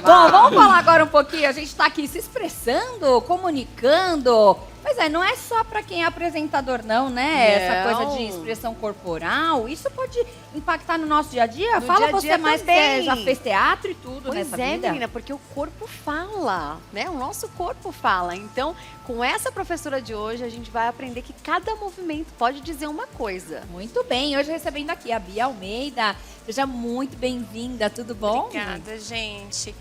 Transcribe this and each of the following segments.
Bom, vamos falar agora um pouquinho. A gente está aqui se expressando, comunicando. Pois é, não é só para quem é apresentador, não, né? Essa coisa de expressão corporal. Isso pode impactar no nosso dia a dia? Fala você mais que já fez teatro e tudo nessa vida. Pois é, menina, porque o corpo fala, né? O nosso corpo fala. Então, com essa professora de hoje, a gente vai aprender que cada movimento pode dizer uma coisa. Muito bem, hoje recebendo aqui a Bia Almeida. Seja muito bem-vinda, tudo bom? Obrigada, gente.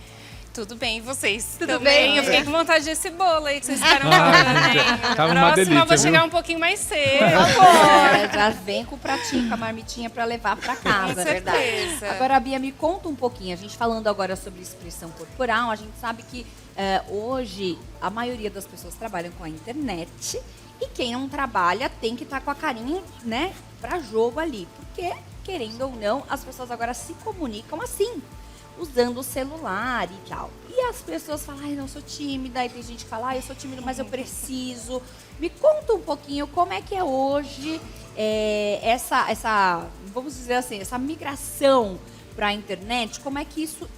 Tudo bem, e vocês? Tudo também? bem. Eu fiquei com vontade desse bolo aí que vocês ficaram falando, hein? Tava uma Próxima delícia, eu vou chegar viu? um pouquinho mais cedo. Já vem com o pratinho, com a marmitinha para levar para casa. Com certeza. Agora, Bia, me conta um pouquinho. A gente falando agora sobre expressão corporal, a gente sabe que hoje a maioria das pessoas trabalham com a internet e quem não trabalha tem que estar com a carinha, né, para jogo ali. Porque, querendo ou não, as pessoas agora se comunicam assim, usando o celular e tal. E as pessoas falam, ai, não, sou tímida. E tem gente que fala, ai, eu sou tímido, mas eu preciso. Me conta um pouquinho como é que é hoje essa, vamos dizer assim, essa migração para a internet, como é que isso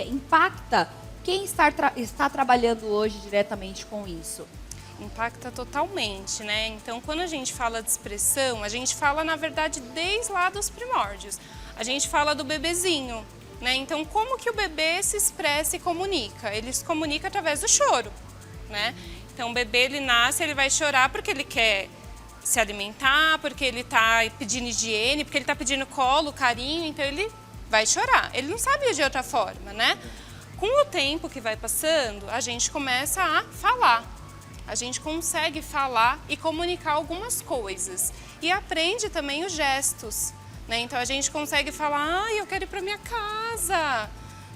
impacta quem está trabalhando hoje diretamente com isso? Impacta totalmente, né? Então, quando a gente fala de expressão, a gente fala, na verdade, desde lá dos primórdios. A gente fala do bebezinho, né? Então, como que o bebê se expressa e comunica? Ele se comunica através do choro, né? Então, o bebê, ele nasce, ele vai chorar porque ele quer se alimentar, porque ele está pedindo higiene, porque ele está pedindo colo, carinho, então ele vai chorar. Ele não sabe de outra forma, né? Com o tempo que vai passando, a gente começa a falar. A gente consegue falar e comunicar algumas coisas. E aprende também os gestos, né? Então, a gente consegue falar, ai, eu quero ir para minha casa,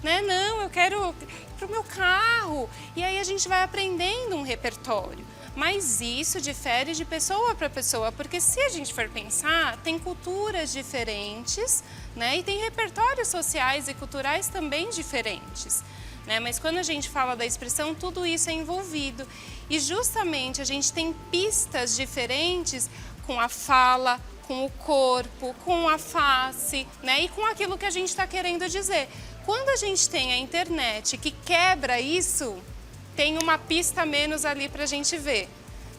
né? Não, eu quero ir para o meu carro. E aí, a gente vai aprendendo um repertório. Mas isso difere de pessoa para pessoa, porque se a gente for pensar, tem culturas diferentes, né? E tem repertórios sociais e culturais também diferentes, né? Mas quando a gente fala da expressão, tudo isso é envolvido. E justamente a gente tem pistas diferentes com a fala, com o corpo, com a face, né? E com aquilo que a gente está querendo dizer. Quando a gente tem a internet que quebra isso, tem uma pista a menos ali para a gente ver,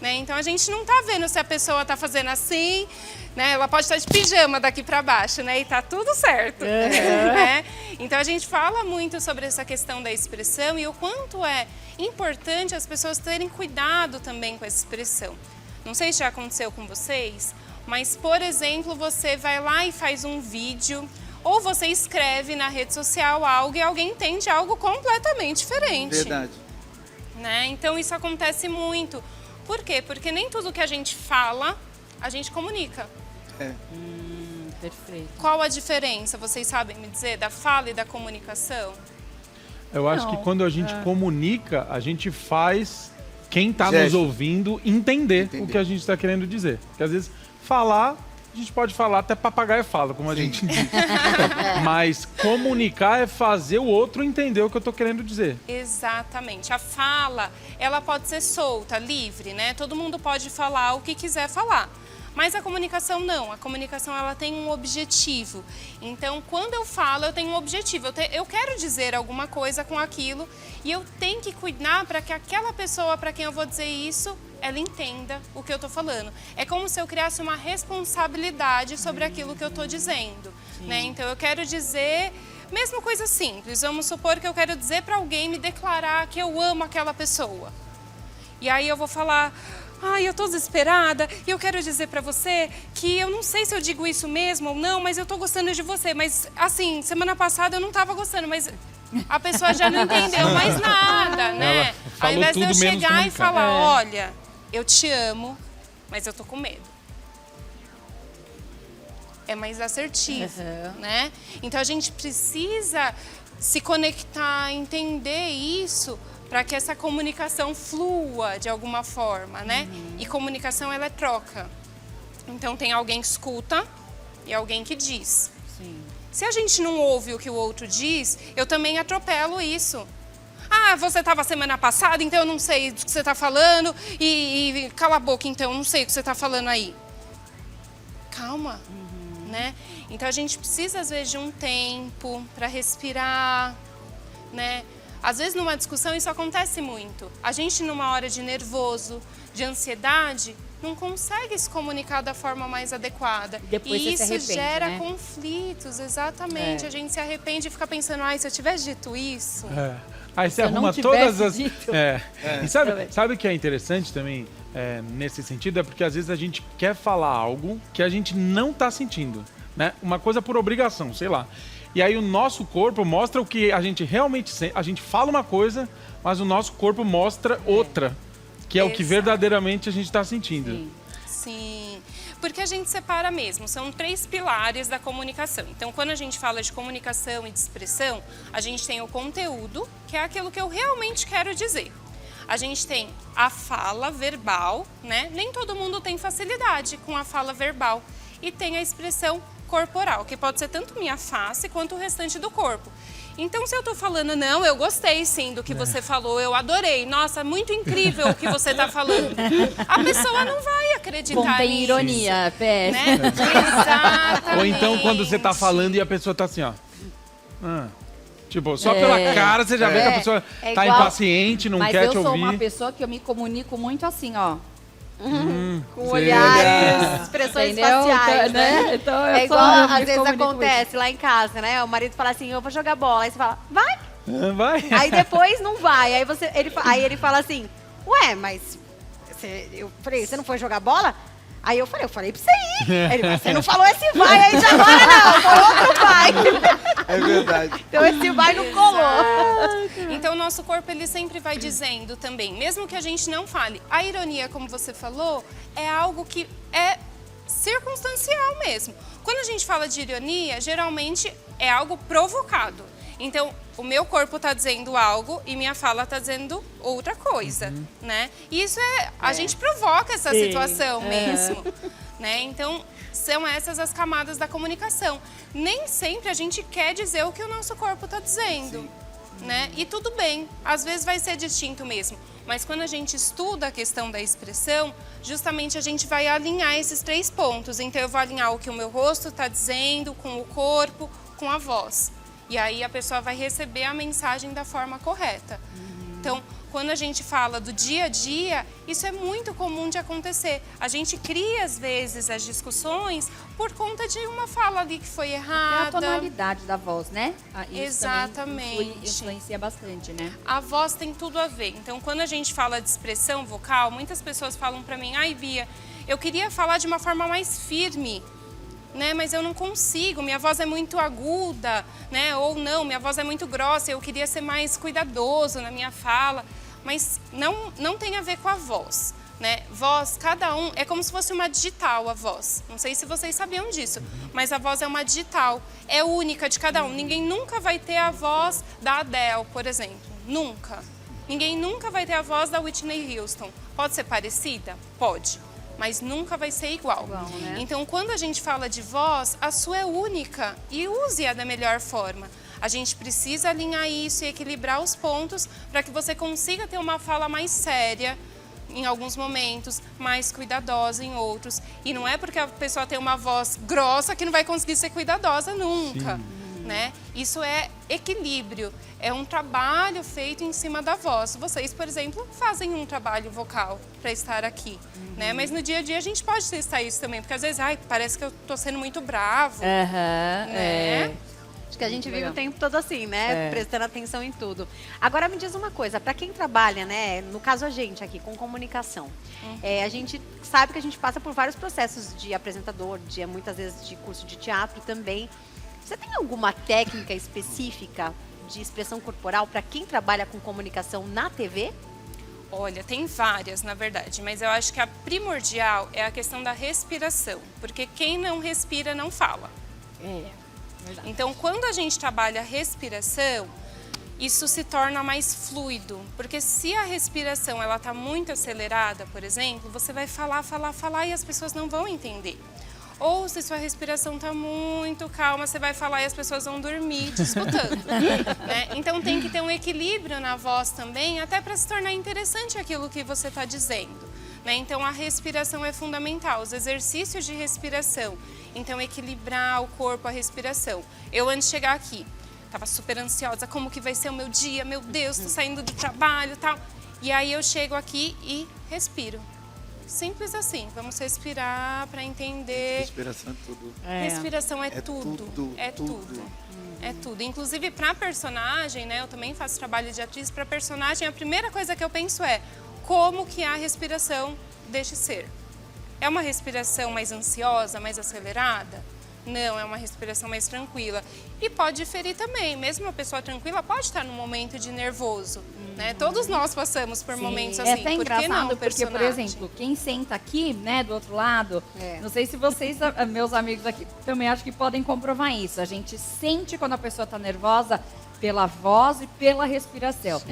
né? Então a gente não está vendo se a pessoa está fazendo assim, né? Ela pode estar de pijama daqui para baixo, né? E tá tudo certo, né? Então a gente fala muito sobre essa questão da expressão e o quanto é importante as pessoas terem cuidado também com essa expressão. Não sei se já aconteceu com vocês, mas, por exemplo, você vai lá e faz um vídeo ou você escreve na rede social algo e alguém entende algo completamente diferente. Verdade. Né? Então isso acontece muito. Por quê? Porque nem tudo que a gente fala, a gente comunica. Perfeito. Qual a diferença, vocês sabem me dizer, da fala e da comunicação? Eu acho que quando a gente comunica, a gente faz quem está nos Gesto. ouvindo entender o que a gente está querendo dizer. Porque às vezes falar, a gente pode falar, até papagaio fala, como a gente diz. Mas comunicar é fazer o outro entender o que eu estou querendo dizer. Exatamente. A fala, ela pode ser solta, livre, né? Todo mundo pode falar o que quiser falar. Mas a comunicação não. A comunicação, ela tem um objetivo. Então, quando eu falo, eu tenho um objetivo. Eu quero dizer alguma coisa com aquilo e eu tenho que cuidar para que aquela pessoa para quem eu vou dizer isso, ela entenda o que eu estou falando. É como se eu criasse uma responsabilidade sobre aquilo que eu estou dizendo, né? Então, eu quero dizer, mesmo coisa simples. Vamos supor que eu quero dizer para alguém me declarar que eu amo aquela pessoa. E aí eu vou falar, ai, eu tô desesperada e eu quero dizer pra você que eu não sei se eu digo isso mesmo ou não, mas eu tô gostando de você. Mas, assim, semana passada eu não tava gostando, mas a pessoa já não entendeu mais nada, né? Ela Ao falou invés de eu tudo menos chegar e comunicar. falar, olha, eu te amo, mas eu tô com medo. É mais assertivo, né? Então a gente precisa se conectar, entender isso para que essa comunicação flua de alguma forma, né? E comunicação, ela é troca. Então tem alguém que escuta e alguém que diz. Sim. Se a gente não ouve o que o outro diz, eu também atropelo isso. Ah, você estava semana passada, então eu não sei do que você está falando e cala a boca, então, eu não sei o que você está falando aí. Calma, né? Então a gente precisa, às vezes, de um tempo para respirar, né? Às vezes numa discussão isso acontece muito. A gente numa hora de nervoso, de ansiedade, não consegue se comunicar da forma mais adequada. Depois e você se isso arrepende, gera né? conflitos, exatamente. A gente se arrepende e fica pensando, ai, se eu tivesse dito isso... Aí você eu não arruma tivesse todas as. dito. E sabe o que é interessante também nesse sentido? É porque às vezes a gente quer falar algo que a gente não tá sentindo, né? Uma coisa por obrigação, sei lá. E aí o nosso corpo mostra o que a gente realmente sente. A gente fala uma coisa, mas o nosso corpo mostra outra, que é o que Exato. verdadeiramente a gente está sentindo. Sim. Sim, porque a gente separa mesmo, são 3 pilares da comunicação. Então, quando a gente fala de comunicação e de expressão, a gente tem o conteúdo, que é aquilo que eu realmente quero dizer. A gente tem a fala verbal, né? Nem todo mundo tem facilidade com a fala verbal. E tem a expressão corporal, que pode ser tanto minha face quanto o restante do corpo. Então, se eu tô falando, não, eu gostei sim do que você falou, eu adorei, nossa, muito incrível o que você tá falando. A pessoa não vai acreditar Contém nisso, ironia, PS. né? Exatamente. Ou então quando você tá falando e a pessoa tá assim, ó. Tipo, só pela cara você já vê que a pessoa É tá igual- impaciente, não Mas quer eu te sou ouvir. uma pessoa que eu me comunico muito assim, ó. Com Sim. olhares, expressões Entendeu? faciais, Então, né? Então, eu É igual, sou- eu me às vezes comunico acontece lá em casa, né? O marido fala assim, eu vou jogar bola. Aí você fala, vai. Vai. Aí depois não vai. Aí ele fala assim, ué, mas eu falei, você não foi jogar bola? Aí eu falei pra você ir. Ele, mas você não falou esse vai aí de agora não, foi outro vai. É verdade. Então esse vai não colou. Então, o nosso corpo, ele sempre vai dizendo também, mesmo que a gente não fale. A ironia, como você falou, é algo que é circunstancial mesmo. Quando a gente fala de ironia, geralmente é algo provocado. Então, o meu corpo está dizendo algo e minha fala está dizendo outra coisa, né? E isso a gente provoca essa Sim. situação mesmo, né? Então, são essas as camadas da comunicação. Nem sempre a gente quer dizer o que o nosso corpo está dizendo, né? E tudo bem, às vezes vai ser distinto mesmo. Mas quando a gente estuda a questão da expressão, justamente a gente vai alinhar esses 3 pontos. Então, eu vou alinhar o que o meu rosto está dizendo com o corpo, com a voz. E aí a pessoa vai receber a mensagem da forma correta. Então, quando a gente fala do dia a dia, isso é muito comum de acontecer. A gente cria, às vezes, as discussões por conta de uma fala ali que foi É a errada. tonalidade da voz, né? Isso Exatamente. também influencia bastante, né? A voz tem tudo a ver. Então, quando a gente fala de expressão vocal, muitas pessoas falam pra mim, ai, Bia, eu queria falar de uma forma mais firme, né? Mas eu não consigo, minha voz é muito aguda, né? Ou não, minha voz é muito grossa, eu queria ser mais cuidadoso na minha fala. Mas não tem a ver com a voz, né? Voz, cada um, é como se fosse uma digital a voz. Não sei se vocês sabiam disso, mas a voz é uma digital, é única de cada um. Ninguém nunca vai ter a voz da Adele, por exemplo. Nunca. Ninguém nunca vai ter a voz da Whitney Houston. Pode ser parecida? Pode. Mas nunca vai ser igual. Né? Então, quando a gente fala de voz, a sua é única e use-a da melhor forma. A gente precisa alinhar isso e equilibrar os pontos para que você consiga ter uma fala mais séria em alguns momentos, mais cuidadosa em outros. E não é porque a pessoa tem uma voz grossa que não vai conseguir ser cuidadosa nunca. Né? Isso é equilíbrio, é um trabalho feito em cima da voz. Vocês, por exemplo, fazem um trabalho vocal para estar aqui, né? Mas no dia a dia a gente pode testar isso também, porque às vezes, ai, parece que eu tô sendo muito bravo, né? Acho que a gente vive Legal. o tempo todo assim, né? Prestando atenção em tudo. Agora me diz uma coisa, para quem trabalha, né? No caso a gente aqui, com comunicação, a gente sabe que a gente passa por vários processos de apresentador, muitas vezes de curso de teatro também. Você tem alguma técnica específica de expressão corporal para quem trabalha com comunicação na TV? Olha, tem várias, na verdade, mas eu acho que a primordial é a questão da respiração, porque quem não respira não fala. Então, quando a gente trabalha a respiração, isso se torna mais fluido, porque se a respiração ela está muito acelerada, por exemplo, você vai falar e as pessoas não vão entender. Ou se sua respiração está muito calma, você vai falar e as pessoas vão dormir te escutando. Né? Então tem que ter um equilíbrio na voz também, até para se tornar interessante aquilo que você está dizendo. Né? Então a respiração é fundamental, os exercícios de respiração. Então equilibrar o corpo, a respiração. Eu antes de chegar aqui, Tava super ansiosa, como que vai ser o meu dia? Meu Deus, tô saindo do trabalho e tal. E aí eu chego aqui e respiro. Simples assim, vamos respirar para entender. Respiração é tudo. Respiração é tudo, tudo. É tudo. É tudo. Inclusive, para personagem, né? Eu também faço trabalho de atriz. Para personagem, a primeira coisa que eu penso é como que a respiração deixa ser. É uma respiração mais ansiosa, mais acelerada? Não, é uma respiração mais tranquila. E pode diferir também. Mesmo uma pessoa tranquila pode estar num momento de nervoso. Né? Todos nós passamos por momentos assim. É até Por que engraçado, não, porque, por personagem? exemplo, quem senta aqui, né, do outro lado, não sei se vocês, meus amigos aqui, também acho que podem comprovar isso. A gente sente quando a pessoa está nervosa pela voz e pela respiração.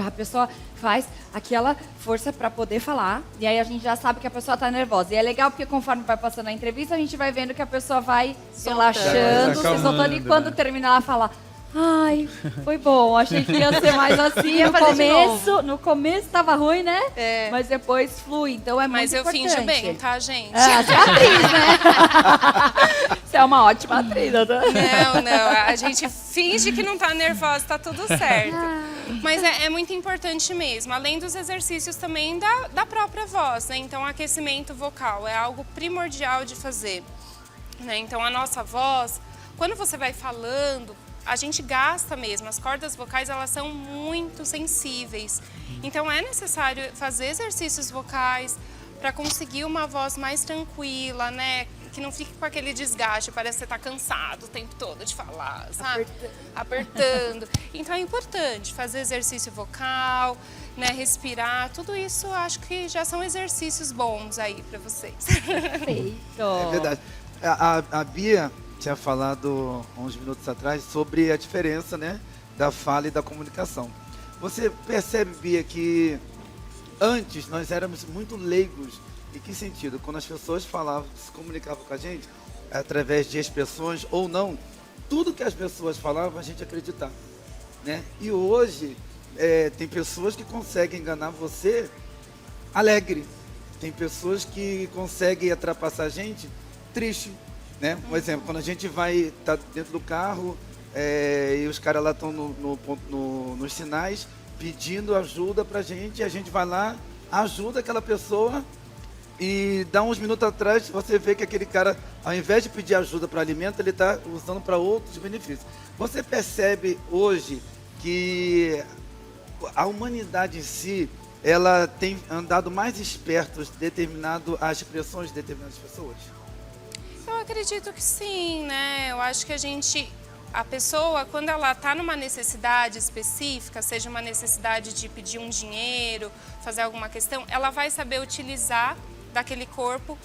A pessoa faz aquela força para poder falar, e aí a gente já sabe que a pessoa está nervosa. E é legal porque conforme vai passando a entrevista, a gente vai vendo que a pessoa vai relaxando, se acalmando, soltando, e quando né? terminar, ela fala... Ai, foi bom. Achei que ia ser mais assim Ia no fazer de começo. No começo tava ruim, né? É. Mas depois flui. Então é Mas muito eu importante. finjo bem, tá, gente? Você é atriz, né? Você é uma ótima atriz, né? Não. A gente finge que não tá nervosa, tá tudo certo. Mas é muito importante mesmo. Além dos exercícios também da própria voz, né? Então, aquecimento vocal é algo primordial de fazer. Né? Então, a nossa voz, quando você vai falando, a gente gasta mesmo. As cordas vocais, elas são muito sensíveis. Então, é necessário fazer exercícios vocais para conseguir uma voz mais tranquila, né? Que não fique com aquele desgaste, parece que você está cansado o tempo todo de falar, sabe? Apertando. Então, é importante fazer exercício vocal, né? Respirar. Tudo isso, acho que já são exercícios bons aí para vocês. Perfeito. É verdade. A Bia tinha falado uns minutos atrás sobre a diferença, né, da fala e da comunicação. Você percebe, Bia, que antes nós éramos muito leigos. Em que sentido? Quando as pessoas falavam, se comunicavam com a gente, através de expressões ou não, tudo que as pessoas falavam a gente acreditava, né? E hoje tem pessoas que conseguem enganar você alegre. Tem pessoas que conseguem ultrapassar a gente triste. Né? Por exemplo, quando a gente tá dentro do carro e os caras lá estão nos sinais pedindo ajuda pra gente, e a gente vai lá, ajuda aquela pessoa e dá uns minutos atrás você vê que aquele cara, ao invés de pedir ajuda para alimento, ele está usando para outros benefícios. Você percebe hoje que a humanidade em si, ela tem andado mais esperto determinado às expressões de determinadas pessoas? Eu acredito que sim, né? Eu acho que a pessoa, quando ela está numa necessidade específica, seja uma necessidade de pedir um dinheiro, fazer alguma questão, ela vai saber utilizar daquele corpo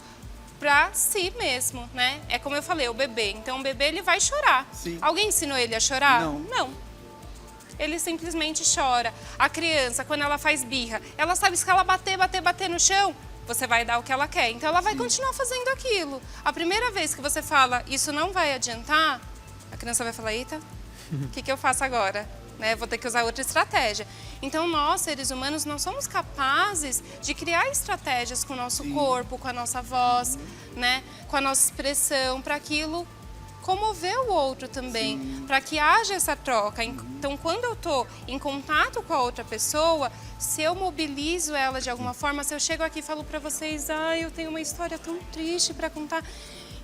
para si mesmo, né? É como eu falei, o bebê. Então, o bebê, ele vai chorar. Sim. Alguém ensinou ele a chorar? Não. Não. Ele simplesmente chora. A criança, quando ela faz birra, ela sabe que se ela bater no chão, você vai dar o que ela quer. Então, ela vai continuar fazendo aquilo. A primeira vez que você fala, isso não vai adiantar, a criança vai falar, eita, o que eu faço agora? Né? Vou ter que usar outra estratégia. Então, nós, seres humanos, não somos capazes de criar estratégias com o nosso corpo, com a nossa voz, né? Com a nossa expressão, para aquilo comover o outro também, para que haja essa troca. Então, quando eu estou em contato com a outra pessoa, se eu mobilizo ela de alguma forma, se eu chego aqui e falo para vocês, eu tenho uma história tão triste para contar,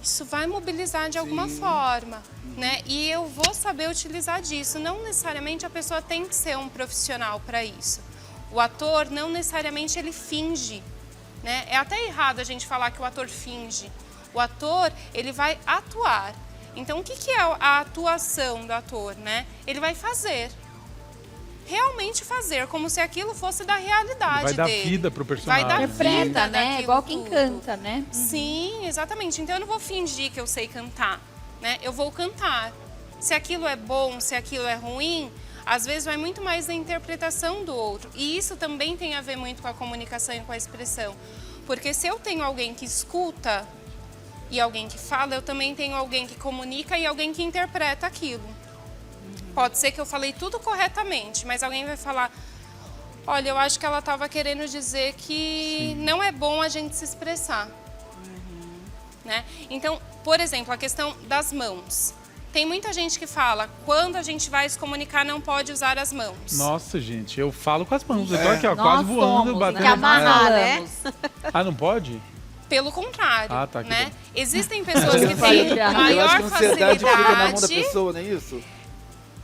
isso vai mobilizar de alguma forma, né? E eu vou saber utilizar disso. Não necessariamente a pessoa tem que ser um profissional para isso. O ator, não necessariamente ele finge, né? É até errado a gente falar que o ator finge. O ator, ele vai atuar. Então, o que é a atuação do ator, né? Ele vai fazer. Realmente fazer, como se aquilo fosse da realidade Vai dar dele. vida pro personagem. Vai dar Interpreta, vida né? daquilo Igual quem tudo. canta, né? Sim, exatamente. Então eu não vou fingir que eu sei cantar, né? Eu vou cantar. Se aquilo é bom, se aquilo é ruim, às vezes vai muito mais da interpretação do outro. E isso também tem a ver muito com a comunicação e com a expressão. Porque se eu tenho alguém que escuta e alguém que fala, eu também tenho alguém que comunica e alguém que interpreta aquilo. Pode ser que eu falei tudo corretamente, mas alguém vai falar, olha, eu acho que ela estava querendo dizer que não é bom a gente se expressar. Né? Então, por exemplo, a questão das mãos. Tem muita gente que fala, quando a gente vai se comunicar, não pode usar as mãos. Nossa, gente, eu falo com as mãos. Eu tô aqui, ó, quase Nós voando, somos, batendo. né? amarrar, né? Falamos. Ah, não pode? Pelo contrário, Ah, tá, que né? bom. Existem pessoas que têm Eu acho maior que a ansiedade fica na mão da facilidade. pessoa, não é isso?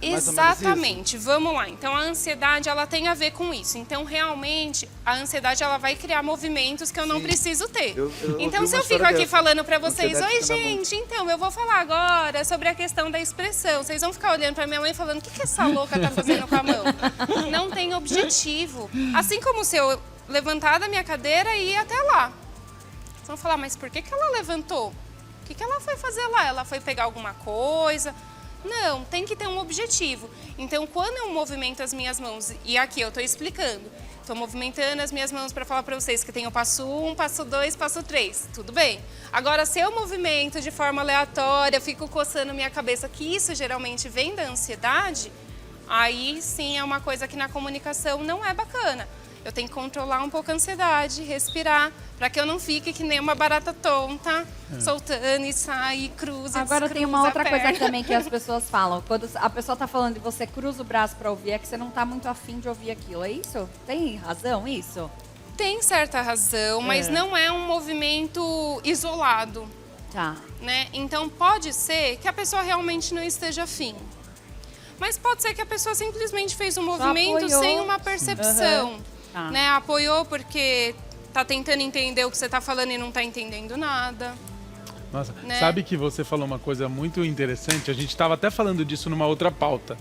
É mais ou menos isso? Exatamente, vamos lá. Então a ansiedade ela tem a ver com isso. Então realmente a ansiedade ela vai criar movimentos que eu não Sim. preciso ter. Eu Então ouvi se uma eu fico história aqui dessa. falando pra vocês, Ansiedade oi fica na mão. gente, então eu vou falar agora sobre a questão da expressão. Vocês vão ficar olhando pra minha mãe falando, o que essa louca tá fazendo com a mão? Não tem objetivo. Assim como se eu levantar da minha cadeira e ir até lá. Vocês vão falar, mas por que ela levantou? O que ela foi fazer lá? Ela foi pegar alguma coisa? Não, tem que ter um objetivo. Então, quando eu movimento as minhas mãos, e aqui eu estou explicando, estou movimentando as minhas mãos para falar para vocês que tem o passo 1, passo 2, passo 3, tudo bem. Agora, se eu movimento de forma aleatória, fico coçando minha cabeça, que isso geralmente vem da ansiedade, aí sim é uma coisa que na comunicação não é bacana. Eu tenho que controlar um pouco a ansiedade, respirar, para que eu não fique que nem uma barata tonta, soltando e sai, cruza, Agora tem descruza uma a outra coisa perna. também que as pessoas falam. Quando a pessoa tá falando e você cruza o braço pra ouvir, é que você não tá muito afim de ouvir aquilo. É isso? Tem razão isso? Tem certa razão, mas não é um movimento isolado, Tá. né? Então pode ser que a pessoa realmente não esteja afim. Mas pode ser que a pessoa simplesmente fez um movimento apoiou. sem uma percepção. Tá. Né? Apoiou porque tá tentando entender o que você tá falando e não tá entendendo nada. Nossa, Né? sabe que você falou uma coisa muito interessante? A gente estava até falando disso numa outra pauta.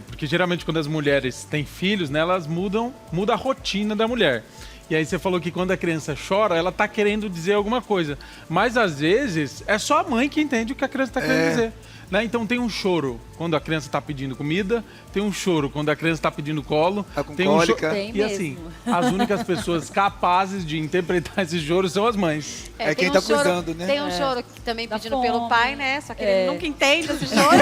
Porque geralmente quando as mulheres têm filhos, né, elas muda a rotina da mulher. E aí você falou que quando a criança chora, ela tá querendo dizer alguma coisa. Mas às vezes é só a mãe que entende o que a criança tá querendo dizer. Né? Então tem um choro quando a criança está pedindo comida, tem um choro quando a criança está pedindo colo, Tá com tem um cólica. Tem e assim, mesmo. as únicas pessoas capazes de interpretar esse choro são as mães. É tem quem tá cuidando, né? Tem um choro que também Da pedindo fome. pelo pai, né? Só que ele nunca entende esse choro.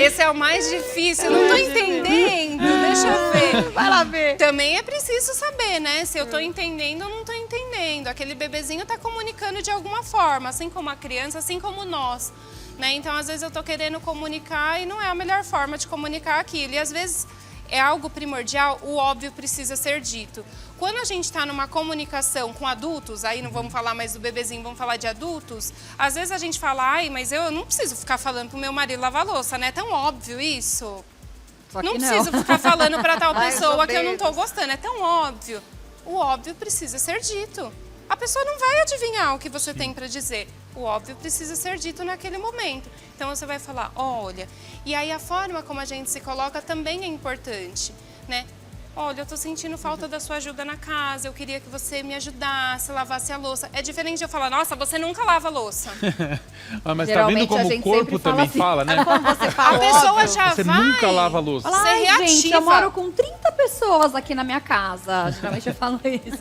Esse é o mais difícil. Não tô entendendo. Deixa eu ver. Vai lá ver. Também é preciso saber, né? Se eu tô entendendo ou não tô entendendo. Aquele bebezinho tá comunicando de alguma forma, assim como a criança, assim como nós. Né? Então, às vezes eu tô querendo comunicar e não é a melhor forma de comunicar aquilo. E às vezes é algo primordial, o óbvio precisa ser dito. Quando a gente está numa comunicação com adultos, aí não vamos falar mais do bebezinho, vamos falar de adultos, às vezes a gente fala, ai, mas eu não preciso ficar falando pro meu marido lavar louça, né? É tão óbvio isso. Só que Não preciso ficar falando para tal Ai, pessoa eu que eu não tô odeio. gostando, é tão óbvio. O óbvio precisa ser dito. A pessoa não vai adivinhar o que você tem para dizer. O óbvio precisa ser dito naquele momento. Então você vai falar, olha, e aí a forma como a gente se coloca também é importante, né? Olha, eu tô sentindo falta da sua ajuda na casa, eu queria que você me ajudasse, lavasse a louça. É diferente de eu falar, nossa, você nunca lava a louça. Ah, mas tá Geralmente vendo como a o gente corpo sempre fala também assim. fala, né? Quando você fala A pessoa óbvio, já Você vai nunca lava a louça. Fala, ser ai, gente, reativa. eu moro com 30 pessoas aqui na minha casa. Geralmente eu falo isso.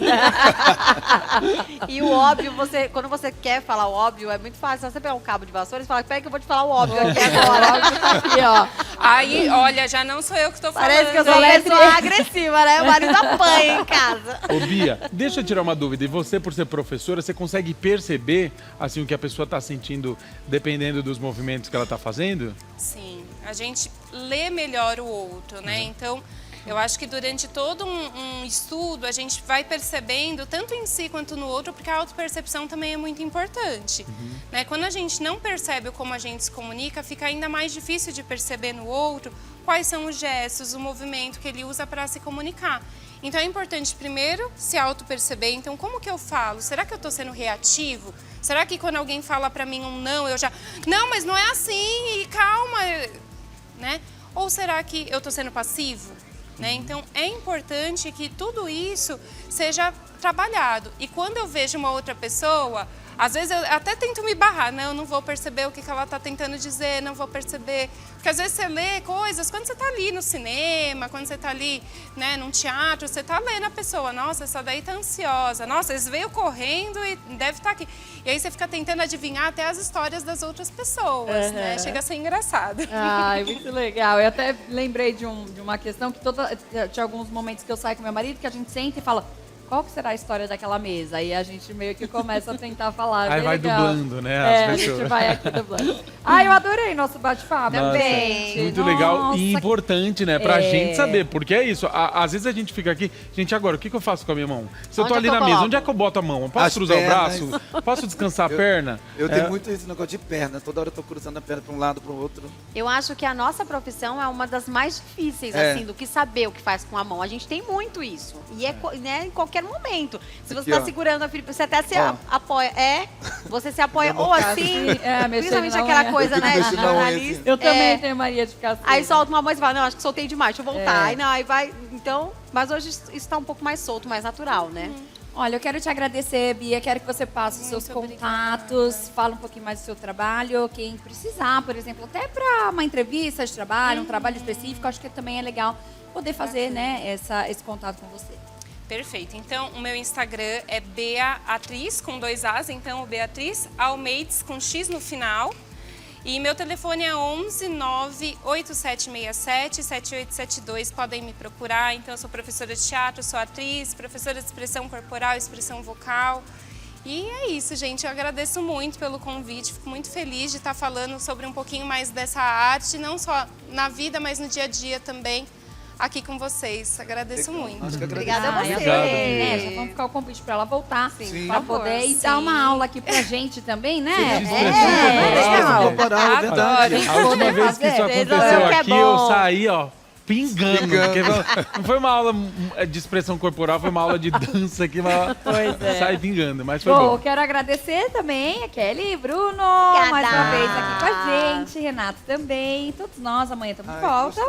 E o óbvio, quando você quer falar o óbvio, é muito fácil. Você pegar um cabo de vassoura e falar, pega que eu vou te falar o óbvio aqui agora. Aqui, ó. Aí, olha, já não sou eu que tô falando. Parece que eu sou uma pessoa agressiva, né? O marido apanha em casa. Ô Bia, deixa eu tirar uma dúvida. E você, por ser professora, você consegue perceber assim, o que a pessoa está sentindo dependendo dos movimentos que ela está fazendo? Sim, a gente lê melhor o outro, né? Então, eu acho que durante todo um estudo, a gente vai percebendo, tanto em si quanto no outro, porque a autopercepção também é muito importante. Né? Quando a gente não percebe como a gente se comunica, fica ainda mais difícil de perceber no outro quais são os gestos, o movimento que ele usa para se comunicar. Então, é importante, primeiro, se auto-perceber. Então, como que eu falo? Será que eu estou sendo reativo? Será que quando alguém fala para mim um não, eu já... Não, mas não é assim, e calma, né? Ou será que eu estou sendo passivo? Né? Então, é importante que tudo isso seja trabalhado. E quando eu vejo uma outra pessoa, às vezes eu até tento me barrar. Não vou perceber o que ela está tentando dizer, não vou perceber. Porque às vezes você lê coisas, quando você está ali no cinema, quando você está ali, né, num teatro, você está lendo a pessoa. Nossa, essa daí está ansiosa. Nossa, eles veio correndo e deve estar aqui. E aí você fica tentando adivinhar até as histórias das outras pessoas, né? Chega a ser engraçado. Ai, muito legal. Eu até lembrei de uma questão que tinha alguns momentos que eu saio com meu marido, que a gente senta e fala, qual que será a história daquela mesa? Aí a gente meio que começa a tentar falar. Aí bem vai legal. dublando, né, É, as a gente pessoas. vai aqui dublando. Eu adorei nosso bate-papo. Nossa, Também. muito legal Nossa, e importante, né? Pra É. gente saber, porque é isso. Às vezes a gente fica aqui, gente, agora, o que eu faço com a minha mão? Se eu tô Onde ali é que na eu mesa, coloco? onde é que eu boto a mão? Eu posso As cruzar pernas. o braço? Posso descansar a perna? Eu tenho muito esse negócio de perna. Toda hora eu tô cruzando a perna pra um lado, pro outro. Eu acho que a nossa profissão é uma das mais difíceis, É. assim, do que saber o que faz com a mão. A gente tem muito isso. E né, em qualquer momento. Se você Aqui, tá ó. segurando a Felipe, você até se Ó. apoia. Você se apoia Dá ou uma assim, mexendo principalmente na aquela unha. coisa, Eu né? fico mexendo na unha, nariz. assim. Eu também É. tenho Maria de ficar assim. Aí solta uma voz e fala, não, acho que soltei demais, deixa eu voltar. É. Aí não, aí vai. Então, mas hoje isso tá um pouco mais solto, mais natural, né? Olha, eu quero te agradecer, Bia. Quero que você passe os seus Muito contatos, fala um pouquinho mais do seu trabalho. Quem precisar, por exemplo, até para uma entrevista de trabalho, um trabalho específico, acho que também é legal poder fazer, né, esse contato com você. Perfeito. Então, o meu Instagram é Beatriz, com 2 As, então Beatriz Almeides, com X no final. E meu telefone é 11 98767 7872. Podem me procurar. Então, eu sou professora de teatro, sou atriz, professora de expressão corporal, expressão vocal. E é isso, gente. Eu agradeço muito pelo convite. Fico muito feliz de estar falando sobre um pouquinho mais dessa arte, não só na vida, mas no dia a dia também, aqui com vocês. Agradeço muito. Acho que Obrigada a você. Obrigado, né? Já vamos ficar o convite para ela voltar, Sim. para Por favor, poder sim. dar uma aula aqui pra gente também, né? Expressão corporal, é verdade. Tem que A última poder vez que isso fazer. aconteceu que é aqui, eu bom. saí, ó, pingando. Pingando. Porque não foi uma aula de expressão corporal, foi uma aula de dança aqui, mas Pois é. saí pingando, mas foi Bom, bom. quero agradecer também a Kelly e Bruno, Obrigada. mais uma vez aqui com a gente, Renato também, todos nós, amanhã estamos de volta.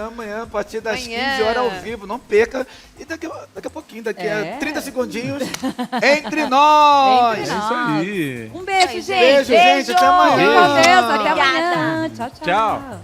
Amanhã, a partir das Amanhã. 15 horas ao vivo, não perca. E daqui a pouquinho, daqui É. a 30 segundinhos, entre nós! Entre É isso aí. Um beijo, Ai, gente. beijo, gente, até amanhã. Fique com Deus, até Obrigada. amanhã. Tchau, tchau. Tchau.